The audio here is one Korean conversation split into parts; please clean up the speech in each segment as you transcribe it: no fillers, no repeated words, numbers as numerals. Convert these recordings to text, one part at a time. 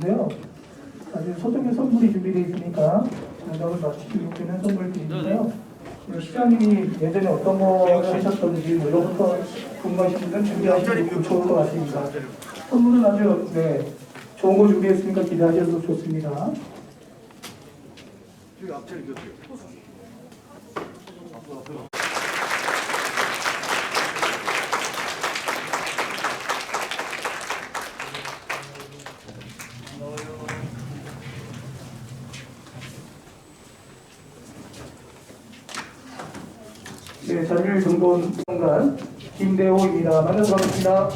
있는데요. 아주 소정의 선물이 준비되어 있으니까 정답을 맞추시면 되는 선물 드리는데요. 시장님이 예전에 어떤 거 하셨던지 뭐 이런 것도 궁금하신 분은 준비하시면 좋을 것 같습니다. 선물은 아주 좋은 거 준비했으니까 기대하셔도 좋습니다. 네, 자율 정돈 공간 김대호입니다. 만나서 반갑습니다.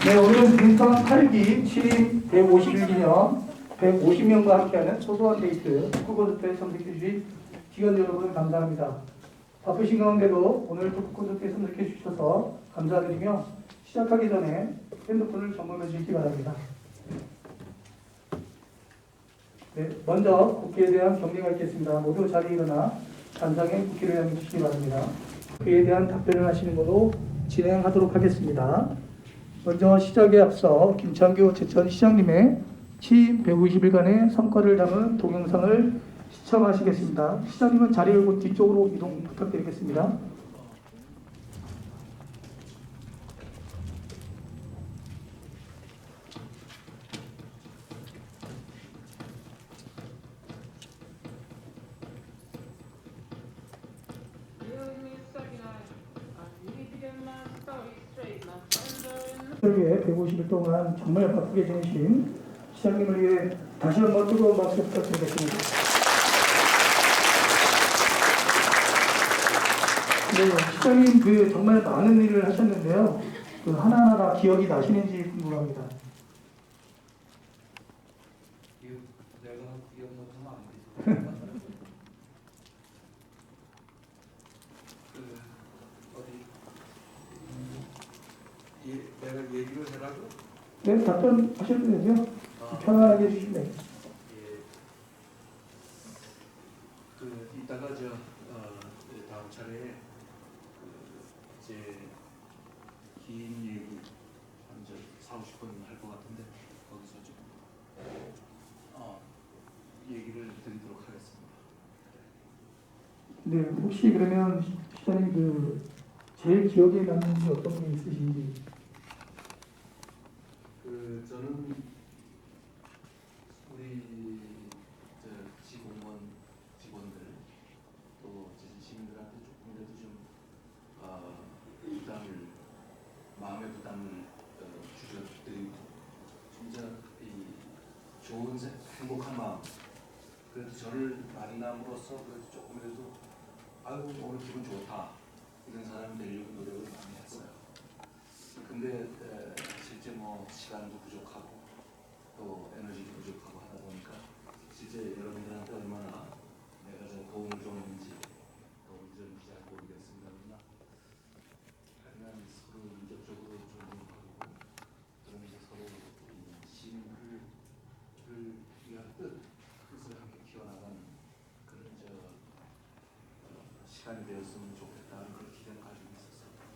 네, 오늘은 등산 8기 7인 151기념 150명과 함께하는 소소한 데이트 토크콘서트에 참석해 주신 직원 여러분 감사합니다. 바쁘신 가운데도 오늘 토크콘서트에 참석해 주셔서 감사드리며 시작하기 전에 핸드폰을 점검해 주시기 바랍니다. 네, 먼저 국회에 대한 경례가 있겠습니다. 모두 자리에 일어나 단상에 국회를 향해 주시기 바랍니다. 그에 대한 답변을 하시는 것으로 진행하도록 하겠습니다. 먼저 시작에 앞서 김창규 제천시장님의 취임 150일간의 성과를 담은 동영상을 시청하시겠습니다. 시장님은 자리를 곧 뒤쪽으로 이동 부탁드리겠습니다. 위해 150일 동안 정말 바쁘게 지내신 시장님을 위해 다시 한번 뜨거운 박수 부탁드리겠습니다. 네, 시장님 정말 많은 일을 하셨는데요. 하나하나 다 기억이 나시는지 궁금합니다. 내가 기억 못하면 안 되지. 내가 얘기를 해라고? 네, 답변하셔도 되죠. 편안하게 해주시면 돼요. 예. 이따가 다음 차례에 이제 긴 얘기 한 40-50분 할 것 같은데 거기서 좀 얘기를 드리도록 하겠습니다. 네, 혹시 그러면 시장님 제일 기억에 남는 게 어떤 게 있으신지? 저는 우리 직원들 또 시민들한테 조금이라도 좀 마음의 부담을 줄여드리고 진짜 이 좋은 행복한 마음 그래도 저를 만남으로써 그래도 조금이라도 아이고 오늘 기분 좋다 이런 사람이 되려고 노력을 많이 했어요. 근데 실제 시간도 부족하고 또 에너지도 부족하고 하다 보니까 실제 여러분들한테 얼마나 내가 도움을 줬는지 잘 모르겠습니다. 하지만 서로 인격적으로 존중하고 그러면서 서로 시민을 위한 뜻을 함께 키워나가는 그런 시간이 되었으면 좋겠다는 그런 기대를 가지고 있었습니다.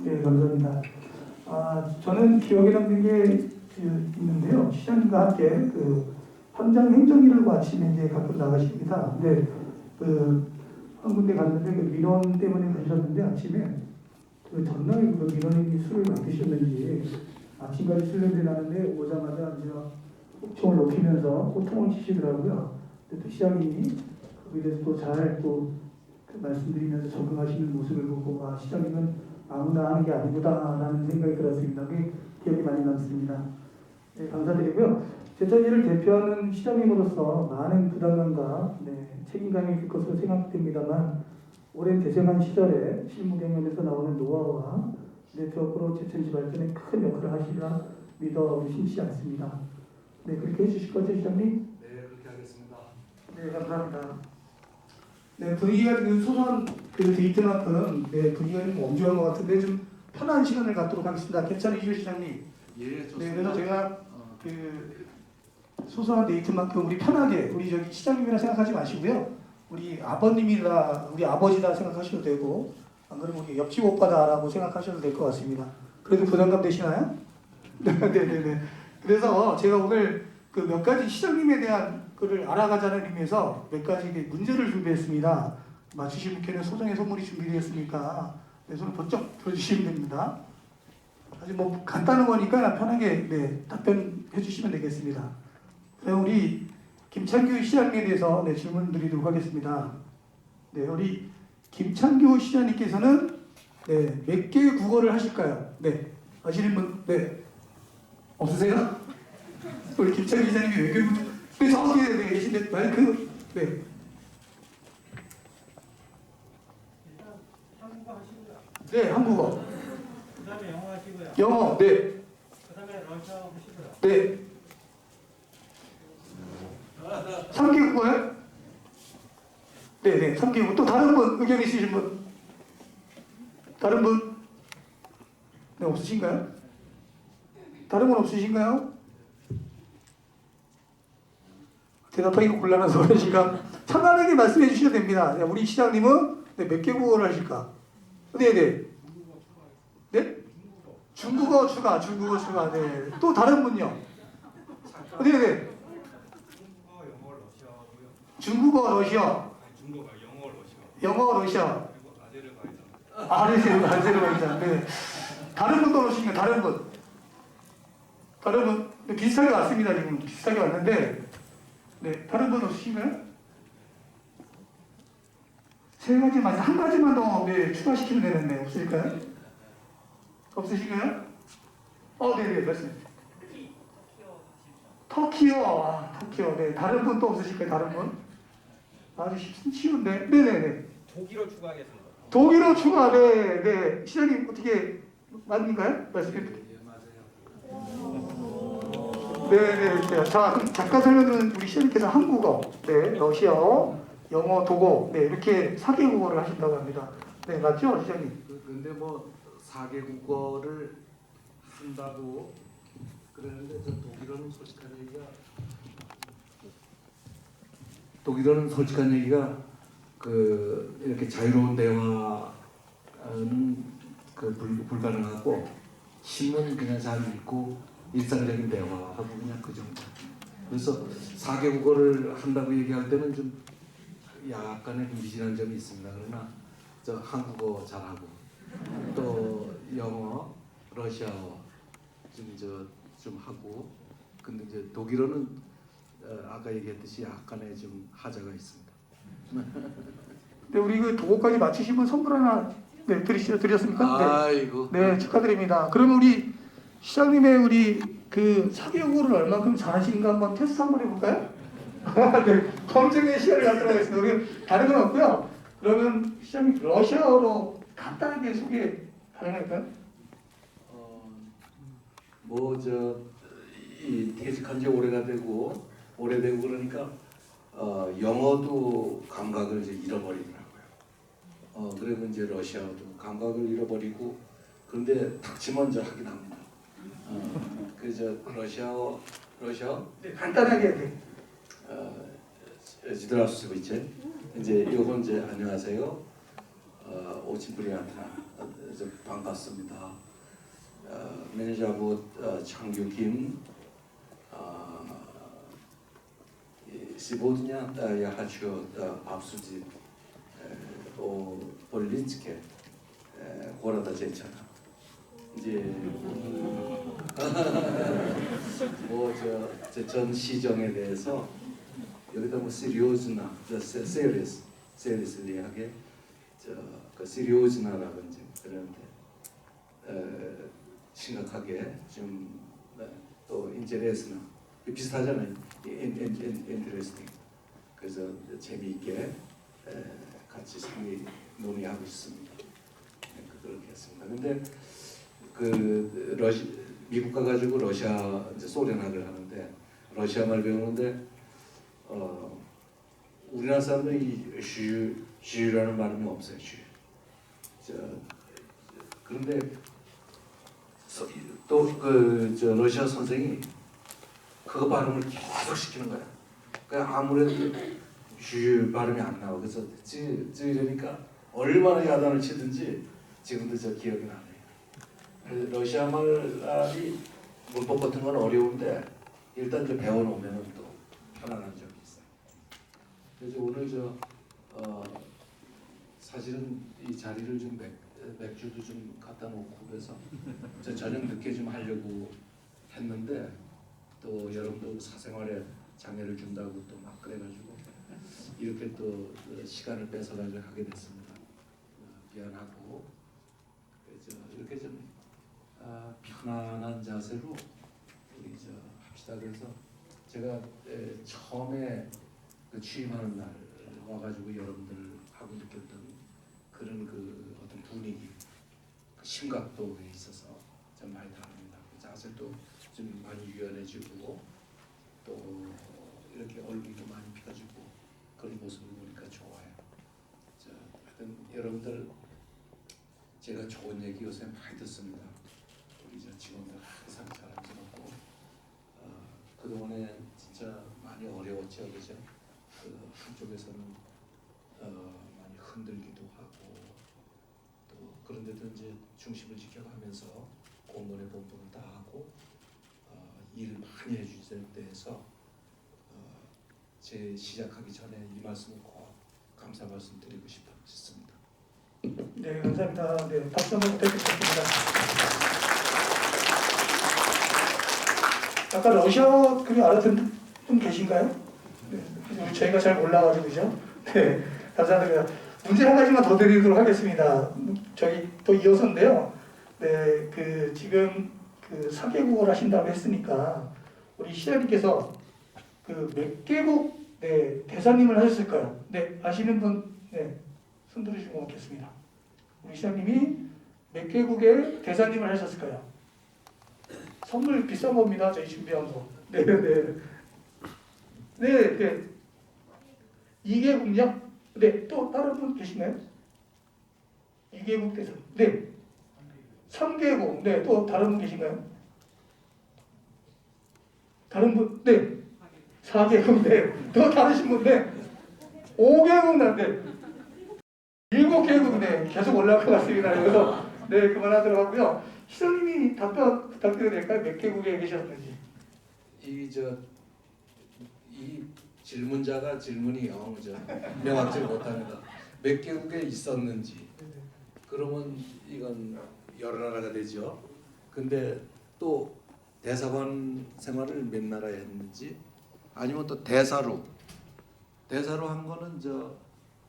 네, 감사합니다. 저는 기억에 남는 게 있는데요. 시장님과 함께 현장 행정일을 아침에 이제 가끔 나가십니다. 근데 한 군데 갔는데 민원 때문에 가셨는데 아침에 전날에 민원인이 술을 많이 드셨는지 아침까지 술냄새 나는데 오자마자 이제 폭청을 높이면서 호통을 치시더라고요. 근데 또 시장님이 거기에 대해서 또 잘 말씀드리면서 적응하시는 모습을 보고 시장님은 아무나 하는 게 아니구나라는 생각이 들었습니다. 그게 기억이 많이 남습니다. 네, 감사드리고요. 제천시를 대표하는 시장님으로서 많은 부담감과 책임감이 있을 것으로 생각됩니다만 오랜 대생한 시절에 실무 경험에서 나오는 노하우와 네트워크로 제천시 발전에 큰 역할을 하시리라 믿어 의심치 않습니다. 네, 그렇게 해주실 거죠, 시장님? 네, 그렇게 하겠습니다. 네, 감사합니다. 네, 분위기가 소소한 데이트만큼 분위기가 좀 엄중한 것 같은데 좀 편한 시간을 갖도록 하겠습니다. 괜찮으시죠, 시장님? 예, 좋습니다. 네, 그래서 제가 소소한 데이트만큼 우리 편하게 우리 시장님이라 생각하지 마시고요. 우리 아버님이다, 우리 아버지다 생각하셔도 되고 안 그러면 우리 옆집 오빠다라고 생각하셔도 될 것 같습니다. 그래도 부담감 되시나요? 네네네. 그래서 제가 오늘 그 몇 가지 시장님에 대한 거를 알아가자는 의미에서 몇 가지 문제를 준비했습니다. 맞추실 분께는 소정의 선물이 준비되었으니까 네, 손을 번쩍 들어주시면 됩니다. 아주 뭐 간단한 거니까 편하게 네, 답변해 주시면 되겠습니다. 그럼 우리 김창규 시장님에 대해서 네, 질문 드리도록 하겠습니다. 네, 우리 김창규 시장님께서는 네, 몇 개의 국어를 하실까요? 네, 아시는 분? 네, 없으세요? 우리 김창규 시장님이 몇 개의 국어? 네, 정확히 네, 계신데 마이크 네, 일단 한국어 하시고요. 네, 한국어, 그다음에 영어 하시고요. 영어, 네, 그다음에 러시아어 하시고요. 네, 3개 국어요? 네, 네, 3개 국어. 또 다른 분 의견 있으신 분? 다른 분? 네, 없으신가요? 다른 분 없으신가요? 대답하기가 곤란해서 그러시니까 편안하게 말씀해 주셔도 됩니다. 네, 우리 시장님은 네, 몇 개 국어를 하실까? 네네. 네? 중국어 추가, 중국어 추가. 네. 또 다른 분요? 네네. 중국어, 영어, 러시아어고요. 중국어, 러시아, 아니, 중국어, 영어, 러시아어. 영어, 러시아. 그리고 아제르바이잔. 아제르바이잔. 네. 다른 분도 오신가요? 다른 분? 다른 분? 네, 비슷하게 왔습니다. 지금 비슷하게 왔는데, 네, 다른 분 없으신가요? 세 가지만, 한 가지만 더 네, 추가시키면 되는데 없으실까요? 없으신가요? 네네, 말씀해 주세요. 터키요. 아, 터키요. 네, 다른 분 또 없으실까요? 다른 분? 아주 쉬운데. 네네네. 독일어 추가하겠습니다. 독일어 추가, 네, 네. 시장님 어떻게 맞는가요? 말씀해 주세요. 예, 맞아요. 네네. 네. 자, 그럼 작가 설명은 우리 시장님께서 한국어, 네, 러시아어, 영어, 독어, 네, 이렇게 4개 국어를 하신다고 합니다. 네, 맞죠, 시장님? 근데 뭐 4개 국어를 한다고 그러는데 저 독일어는 솔직한 얘기가 그 이렇게 자유로운 대화는 그 불가능하고 신문 그냥 잘 읽고 일상적인 대화하고 그냥 그 정도. 그래서 4개 국어를 한다고 얘기할 때는 좀 약간의 미진한 점이 있습니다. 그러나 저 한국어 잘하고 또 영어, 러시아어 좀 하고 근데 이제 독일어는 아까 얘기했듯이 약간의 좀 하자가 있습니다. 네, 우리 그 독어까지 맞히시면 선물 하나 네, 드렸습니까? 아이고. 네, 네, 축하드립니다. 그러면 우리 시장님의 우리 그 4개 국어를 얼마큼 잘하시는가 한번 테스트 한번 해볼까요? 네, 검증의 시간을 갖도록 하겠습니다. 우리 다른 건 없고요. 그러면 시장님 러시아어로 간단하게 소개 가능할까요? 이 퇴직한 지 오래되고 그러니까 영어도 감각을 이제 잃어버리더라고요. 그리고 이제 러시아어도 감각을 잃어버리고 그런데 닥치면 이제 하긴 합니다. 그래서 러시아어 네, 간단하게. 네. Здравствуйте. 이제 요건 이제 안녕하세요. очень приятно. 반갑습니다. Меня зовут Чангю Ким. Сегодня я хочу обсудить о политике города Чечена. 이제 전 시정에 대해서 여기다 뭐 시리오즈나, serious 그 시리오즈나라든지 그런데 심각하게 좀 또 인터레스나 비슷하잖아요. 인터레스팅. 그래서 재미있게 같이 논의하고 있습니다. 그렇게 했습니다. 근데 미국 가가지고 러시아 이제 소련학을 하는데 러시아 말 배우는데 우리나라 사람들이 슈라는 발음이 없어요. 그런데 또 러시아 선생이 그 발음을 계속 시키는 거야. 그러니까 아무래도 슈 발음이 안 나와. 그래서 이러니까 얼마나 야단을 치든지 지금도 저 기억이 나네요. 러시아 말이 문법 같은 건 어려운데 일단 좀 배워놓으면 또 편안한 점이 있어요. 그래서 오늘 사실은 이 자리를 좀 맥주도 좀 갖다 놓고 그래서 저녁 늦게 좀 하려고 했는데 또 여러분들 사생활에 장애를 준다고 또 막 그래가지고 이렇게 또 시간을 뺏어가지고 하게 됐습니다. 미안하고 그래서 이렇게 좀 편안한 자세로 우리 합시다. 그래서 제가 처음에 그 취임하는 날 와가지고 여러분들하고 느꼈던 그런 그 어떤 분위기, 그 심각도에 있어서 좀 많이 다릅니다. 그 자세도 좀 많이 유연해지고 또 이렇게 얼굴도 많이 펴지고 그런 모습을 보니까 좋아요. 하여튼 여러분들 제가 좋은 얘기 요새 많이 듣습니다. 우리 직원들 항상 자랑스럽고 그동안에 진짜 많이 어려웠죠, 그죠? 한쪽에서는 많이 흔들기도 하고 또 그런데도 이제 중심을 지켜가면서 공무원의 본분을 다 하고 일을 많이 해주실 때에서 제 시작하기 전에 이 말씀을 꼭 감사 말씀 드리고 싶습니다. 네, 감사합니다. 네, 박수 한번 부탁드리겠습니다. 아까 러시아 글이 알아듣는 분 계신가요? 네, 저희가 잘 몰라가지고 그죠? 네, 감사합니다. 문제 한 가지만 더 드리도록 하겠습니다. 저희 또 이어서인데요. 네, 지금 4개국어를 하신다고 했으니까 우리 시장님께서 몇 개국 대사님을 하셨을까요? 네, 아시는 분, 네, 손 들으시면 고맙겠습니다. 우리 시장님이 몇 개국의 대사님을 하셨을까요? 선물 비싼 겁니다. 저희 준비한 거. 네. 2개국요? 네, 또 다른 분 계시나요? 2개국 대사. 네. 3개국. 네, 또 다른 분 계신가요? 다른 분? 네. 4개국. 네. 또 다르신 분? 네. 5개국. 네. 7개국. 네. 계속 올라갈 것 같습니다. 그래서 네, 그만하도록 하고요. 시장님이 답변 부탁드려도 될까요? 몇 개국에 계셨는지. 이 질문자가 질문이 명확지 못합니다. 몇 개국에 있었는지 그러면 이건 여러 나라가 되죠. 근데 또 대사관 생활을 몇 나라에 했는지 아니면 또 대사로 한 거는 또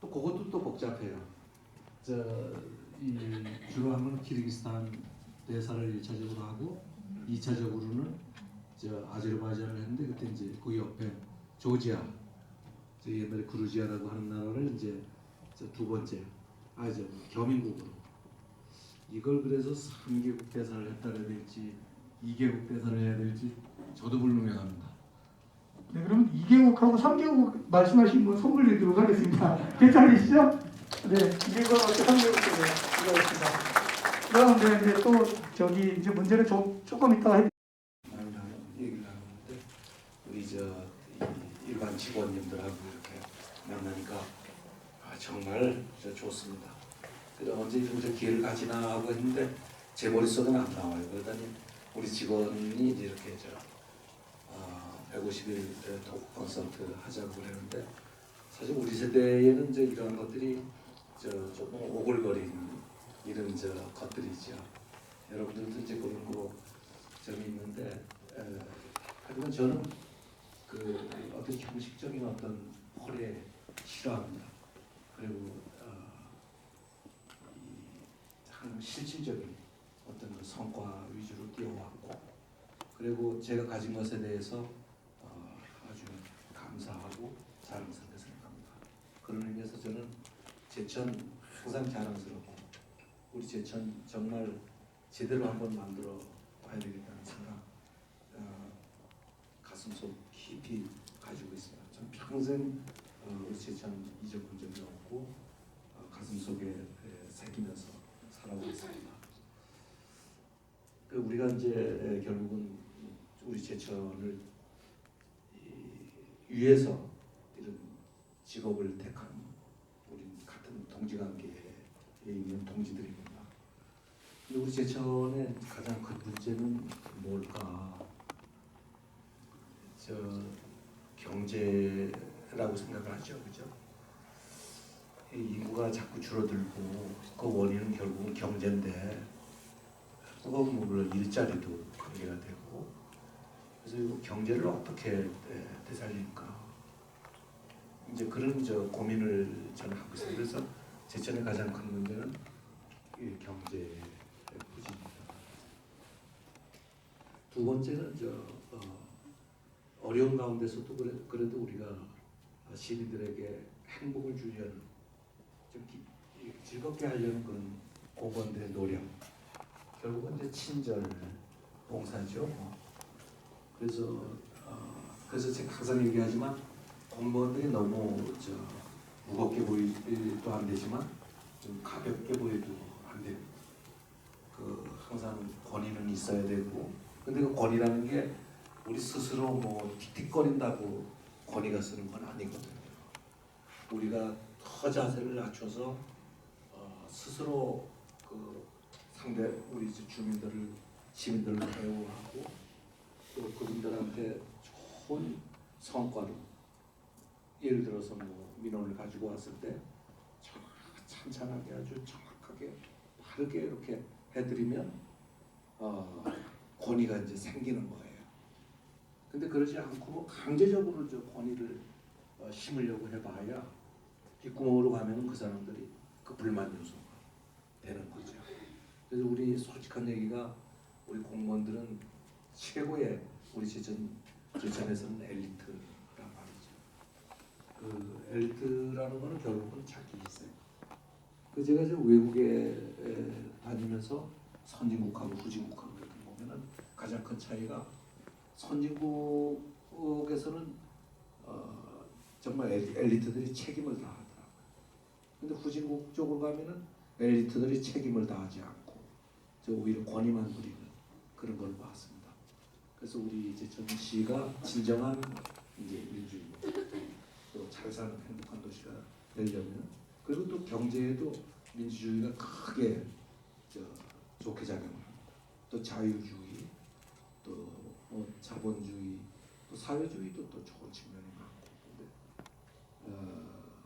그것도 또 복잡해요. 주로 한 거는 키르기스탄 대사를 1차적으로 하고 2차적으로는 아제르바이잔을 했는데 그때 이제 그 옆에 조지아, 옛날에 그루지아라고 하는 나라를 이제 두 번째 겸임국으로 이걸 그래서 3개국 대사를 했다 해야 될지 2개국 대사를 해야 될지 저도 불분명합니다. 네, 그럼 2개국하고 3개국 말씀하신 분 선물 드리도록 하겠습니다. 괜찮으시죠? 네, 2개국하고 3개국 드리겠습니다. 그럼 이제 또 이제 문제는 조금 이따가 얘기를 하는데 우리 일반 직원님들하고 이렇게 만나니까 정말 좋습니다. 그래서 언제 기회를 가지나 하고 했는데 제 머릿속은 안 나와요. 그러더니 우리 직원이 이제 이렇게 150일 토크 콘서트 하자고 그러는데 사실 우리 세대에는 이런 것들이 조금 오글거리는 이런 것들이죠. 여러분들도 이제 그런 거 점이 있는데 하지만 저는 어떤 형식적인 어떤 홀에 싫어합니다. 그리고 참 실질적인 어떤 성과 위주로 뛰어왔고 그리고 제가 가진 것에 대해서 아주 감사하고 자랑스럽게 생각합니다. 그런 의미에서 저는 제천 항상 자랑스럽고 우리 제천 정말 제대로 한번 만들어 봐야 되겠다는 생각 가슴속 깊이 가지고 있어요. 전 평생 우리 제천 잊어본 적이 없고 가슴속에 새기면서 살아오고 있습니다. 우리가 이제 결국은 우리 제천을 위해서 이런 직업을 택한 우리 같은 동지관계에 있는 동지들입니다. 근데 우리 제천의 가장 큰 문제는 뭘까? 저 경제라고 생각을 하죠, 그죠? 이 인구가 자꾸 줄어들고 그 원인은 결국은 경제인데 뜨거운 물을 일자리도 관계가 되고 그래서 이 경제를 어떻게 되살릴까 이제 그런 고민을 저는 하고 있어요. 그래서 제천의 가장 큰 문제는 이 경제 부진입니다. 두 번째는 어려운 가운데서도 그래도 우리가 시민들에게 행복을 주려는 좀 즐겁게 하려는 그런 공무원들의 노력 결국은 이제 친절 봉사죠. 그래서 제가 항상 얘기하지만 공무원들이 너무 무겁게 보이도 안 되지만 좀 가볍게 보여도 안 돼요. 항상 권위는 있어야 되고 근데 그 권위라는 게 우리 스스로 뭐 틱틱거린다고 권위가 쓰는 건 아니거든요. 우리가 더 자세를 낮춰서 스스로 상대 우리 주민들을 시민들을 대우하고 또 그분들한테 좋은 성과로 예를 들어서 뭐 민원을 가지고 왔을 때 찬찬하게 아주 정확하게 바르게 이렇게 해드리면 권위가 이제 생기는 거예요. 근데 그러지 않고 강제적으로 권위를 심으려고 해봐야 뒷구멍으로 가면 그 사람들이 그 불만 요소가 되는 거죠. 그래서 우리 솔직한 얘기가 우리 공무원들은 최고의 우리 제천에서는 엘리트란 말이죠. 그 엘리트라는 거는 결국은 자기 희생. 제가 외국에 다니면서 선진국하고 후진국하고 이렇게 보면은 가장 큰 차이가 선진국에서는 정말 엘리트들이 책임을 다하더라고요. 근데 후진국 쪽으로 가면은 엘리트들이 책임을 다하지 않고 오히려 권위만 부리는 그런 걸 봤습니다. 그래서 우리 제천시가 진정한 이제 민주주의 또 잘 사는 행복한 도시가 되려면 그리고 또 경제에도 민주주의가 크게 좋게 작용합니다. 또 자유주의 또 자본주의 또 사회주의도 또 좋은 측면이 많고 근데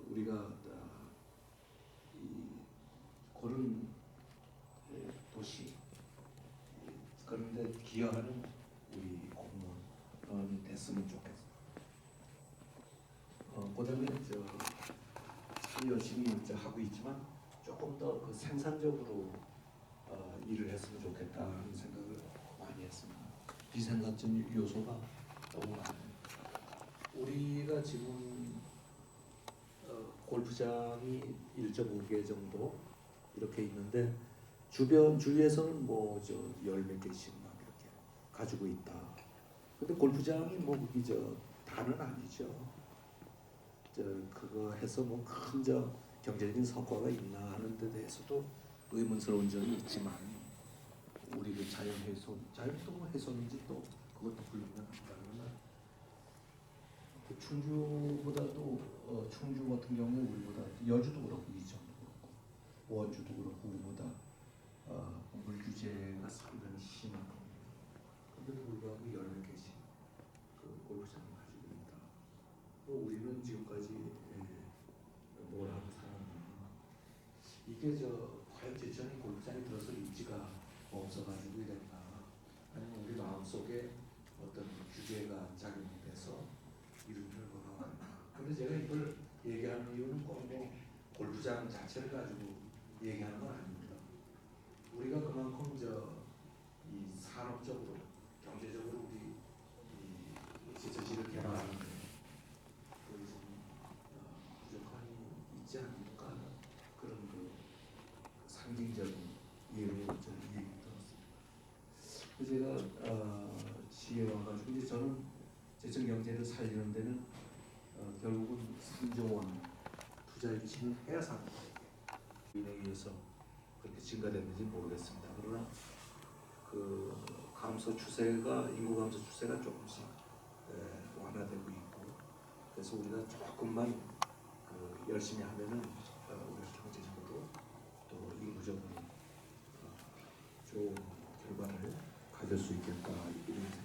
우리가 그런 도시 그런데 기여하는 우리 공무원이 됐으면 좋겠어요. 그다음에 참 열심히 하고 있지만 조금 더 그 생산적으로 일을 했으면 좋겠다는 생각을 많이 했습니다. 비생산적 요소가 너무 많아요. 우리가 지금 골프장이 1.5개 정도 이렇게 있는데 주위에서는 뭐 열 몇 개씩 막 이렇게 가지고 있다. 근데 골프장이 뭐 그게 다는 아니죠. 그거 해서 뭐 큰 경제적인 성과가 있나 하는 데 대해서도 의문스러운 점이 있지만 우리 그 자연도 뭐 훼손인지 또 그것도 불분명하다면 충주보다도 충주 같은 경우에 우리보다 여주도 그렇고 이천도 그렇고 원주도 그렇고 우리보다 물 규제가 상당히 심한 겁니다. 그런데도 불구하고 10몇 개씩 그 골프장을 가지고 있다. 또 우리는 지금까지 뭘 하고 살았나. 이게 과연 제천이 골프장에 들어설 입지가 없어가지고 이랬나. 아니면 우리 마음속에 어떤 규제가 작용이 돼서 이런 결과가 왔나. 근데 제가 이걸 얘기하는 이유는 꼭 골프장 자체를 가지고 얘기하는 건 아닙니다. 우리가 그만큼 이 산업적으로 경제적으로 우리 이 제천시를 개발하는데 부족함이 있지 않을까 하는 그런 상징적인 예로 얘기 들었습니다. 제가 시에 와가지고 이제 저는 제천 경제를 살리는 데는 결국은 3조 원 투자 유치는 해야 사는 거예요. 인에 의해서 그렇게 증가됐는지 모르겠습니다. 그러나 그 인구 감소 추세가 조금씩 완화되고 있고 그래서 우리가 조금만 열심히 하면은 우리가 경제적으로 또 인구적으로 또 결과를 가질 수 있겠다 이런